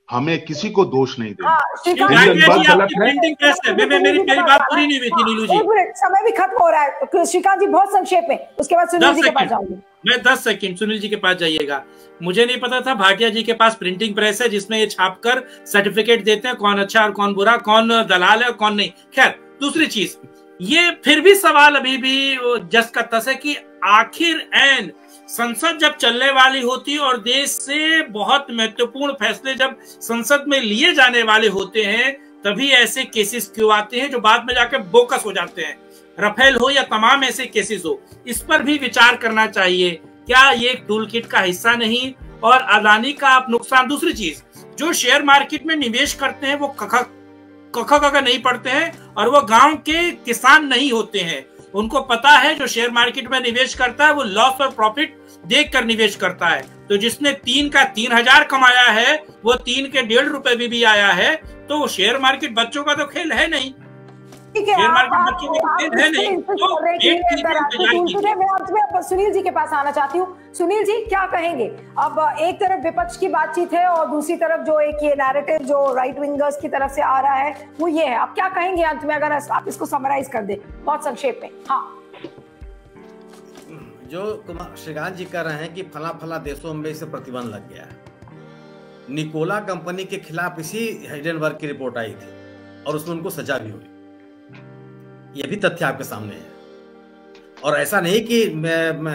हमें किसी को दोष नहीं देना। प्रिंटिंग प्रेस है। मेरी बात पूरी नहीं हुई थी नीलू जी। एक मिनट, समय भी खत्म हो रहा है श्रीकांत जी, बहुत संक्षेप में, उसके बाद सुनील जी के पास जाऊंगी मैं। 10 सेकंड सुनील जी के पास जाइएगा। मुझे नहीं पता था भाटिया जी के पास प्रिंटिंग प्रेस है जिसमें ये छापकर सर्टिफिकेट देते हैं कौन अच्छा और कौन बुरा, कौन दलाल है और कौन नहीं। खैर, दूसरी चीज, ये फिर भी सवाल अभी भी जस का तस है कि आखिर एन संसद जब चलने वाली होती है और देश से बहुत महत्वपूर्ण फैसले जब संसद में लिए जाने वाले होते हैं, तभी ऐसे केसेस क्यों आते हैं जो बाद में जाकर बोकस हो जाते हैं। राफेल हो या तमाम ऐसे केसेस हो, इस पर भी विचार करना चाहिए। क्या ये टूल किट का हिस्सा नहीं? और अदानी का आप नुकसान। दूसरी चीज, जो शेयर मार्केट में निवेश करते हैं वो कखा नहीं पढ़ते हैं और वो गांव के किसान नहीं होते हैं। उनको पता है जो शेयर मार्केट में निवेश करता है वो लॉस और प्रॉफिट देखकर निवेश करता है। तो जिसने 3 का 3000 कमाया है वो 3 के 1.5 रुपए भी आया है। तो शेयर मार्केट बच्चों का तो खेल है नहीं। शेयर मार्केट बच्चों का खेल है नहीं। तो सुनील जी के पास आना चाहती हूँ। सुनील जी, क्या कहेंगे? अब एक तरफ विपक्ष की बातचीत है और दूसरी तरफ जो एक ये नैरेटिव जो राइट विंगर्स की तरफ से आ रहा है वो ये है। आप क्या कहेंगे अंत में, अगर आप इसको समराइज कर दे बहुत संक्षेप में? हाँ, जो श्रीकांत जी कह रहे हैं कि फला देशों में इसे प्रतिबंध लग गया है। निकोला कंपनी के खिलाफ इसी हिडेनबर्ग की रिपोर्ट आई थी और उसमें उनको सजा भी हुई। यह भी तथ्य आपके सामने है। और ऐसा नहीं कि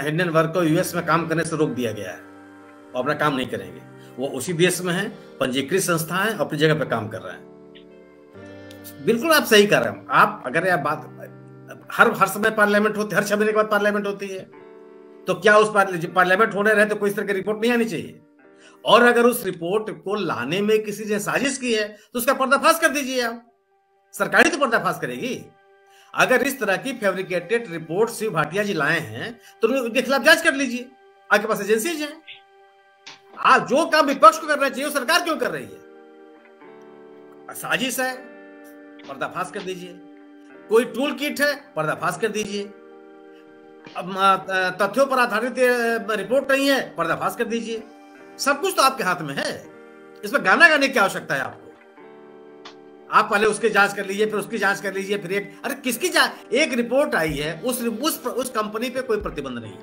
हिडेनबर्ग को यूएस में काम करने से रोक दिया गया है और अपना काम नहीं करेंगे। वो उसी देश में है, पंजीकृत संस्था है, अपनी जगह पे काम कर रहे हैं। बिल्कुल आप सही कर रहे हैं। आप अगर यह बात हर समय पार्लियामेंट होती है, हर 6 महीने के बाद पार्लियामेंट होती है, तो क्या उस पार्लियामेंट होने रहे तो कोई इस तरह की रिपोर्ट नहीं आनी चाहिए? और अगर उस रिपोर्ट को लाने में किसी ने साजिश की है तो उसका पर्दाफाश कर दीजिए। आप सरकारी तो पर्दाफाश करेगी। अगर इस तरह की फैब्रिकेटेड रिपोर्ट शिव भाटिया जी लाए हैं तो उनके खिलाफ जांच कर लीजिए। आपके पास एजेंसीज हैं। आप जो काम विपक्ष को करना चाहिए वो सरकार क्यों कर रही है? साजिश है, पर्दाफाश कर दीजिए। कोई टूल किट है, पर्दाफाश कर दीजिए। अब तथ्यों पर आधारित रिपोर्ट नहीं है, पर्दाफाश कर दीजिए। सब कुछ तो आपके हाथ में है। इसमें गाना गाने की आवश्यकता है आपको। आप पहले उसकी जांच कर लीजिए, फिर उसकी जांच कर लीजिए, फिर अरे किसकी जांच? एक रिपोर्ट आई है, उस कंपनी पे कोई प्रतिबंध नहीं है।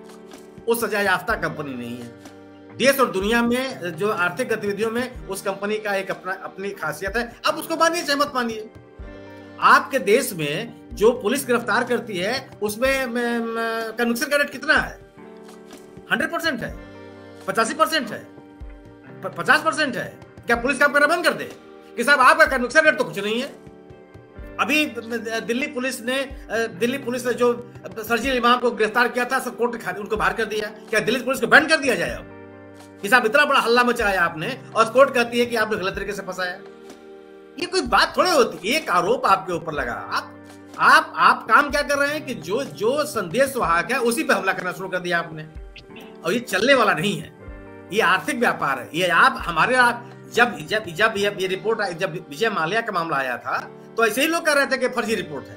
वो सजा याफ्ता कंपनी नहीं है। देश और दुनिया में जो आर्थिक गतिविधियों में उस कंपनी का एक अपनी खासियत है। अब उसको मानिए चाहे मत मानिए। आपके देश में जो पुलिस गिरफ्तार करती है उसमें कन्विक्शन का रेट कितना है? 100% है, 85% है, 50% है। क्या पुलिस काम करना बंद कर दे कि साहब आपका कन्विक्शन रेट तो कुछ नहीं है? अभी दिल्ली पुलिस ने जो सर्जिल इमाम को गिरफ्तार किया था, सब कोर्ट उनको बाहर कर दिया। क्या दिल्ली पुलिस को बैन कर दिया जाए अब कि साहब इतना बड़ा हल्ला मचाया आपने और कोर्ट कहती है कि आपने गलत तरीके से फंसाया? ये कोई बात थोड़ी होती। एक आरोप आपके ऊपर लगा, आप काम क्या कर रहे हैं कि जो संदेश वाहक है उसी पे हमला करना शुरू कर दिया आपने। और ये चलने वाला नहीं है। ये आर्थिक व्यापार है। ये जब ये रिपोर्ट आई, जब विजय माल्या का मामला आया था तो ऐसे ही लोग कह रहे थे कि फर्जी रिपोर्ट है।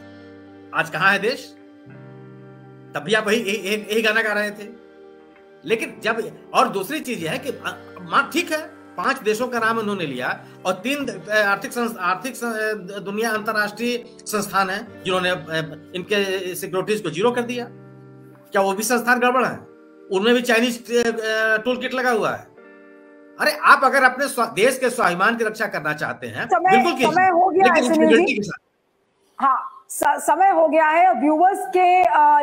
आज कहां है देश? तब भी आप यही गाना गा रहे थे। लेकिन जब, और दूसरी चीज यह है कि ठीक है, 5 देशों का नाम उन्होंने लिया और 3 आर्थिक दुनिया अंतरराष्ट्रीय संस्थान है जिन्होंने इनके सिक्योरिटीज को 0 कर दिया। क्या वो भी संस्थान गड़बड़ है? उनमें भी चाइनीज टूल किट लगा हुआ है। अरे आप अगर अपने देश के स्वाभिमान की रक्षा करना चाहते हैं, बिल्कुल कीजिए। समय हो गया है सुनील जी। हाँ, समय हो गया है। व्यूवर्स के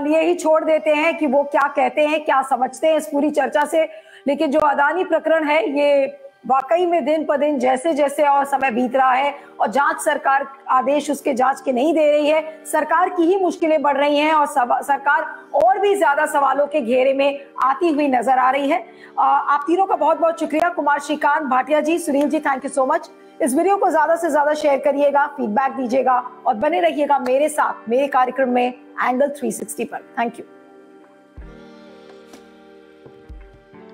लिए ही छोड़ देते हैं कि वो क्या कहते हैं, क्या समझते हैं इस पूरी चर्चा से। लेकिन जो अदानी प्रकरण है, ये वाकई में दिन पर दिन जैसे जैसे और समय बीत रहा है और जांच सरकार आदेश उसके जांच के नहीं दे रही है, सरकार की ही मुश्किलें बढ़ रही हैं और सरकार और भी ज्यादा सवालों के घेरे में आती हुई नजर आ रही है। आप तीनों का बहुत बहुत शुक्रिया। कुमार श्रीकांत भाटिया जी, Sunil ji, thank you so much. इस वीडियो को ज्यादा से ज्यादा शेयर करिएगा, फीडबैक दीजिएगा और बने रहिएगा मेरे साथ मेरे कार्यक्रम में एंगल 360 पर। Thank you.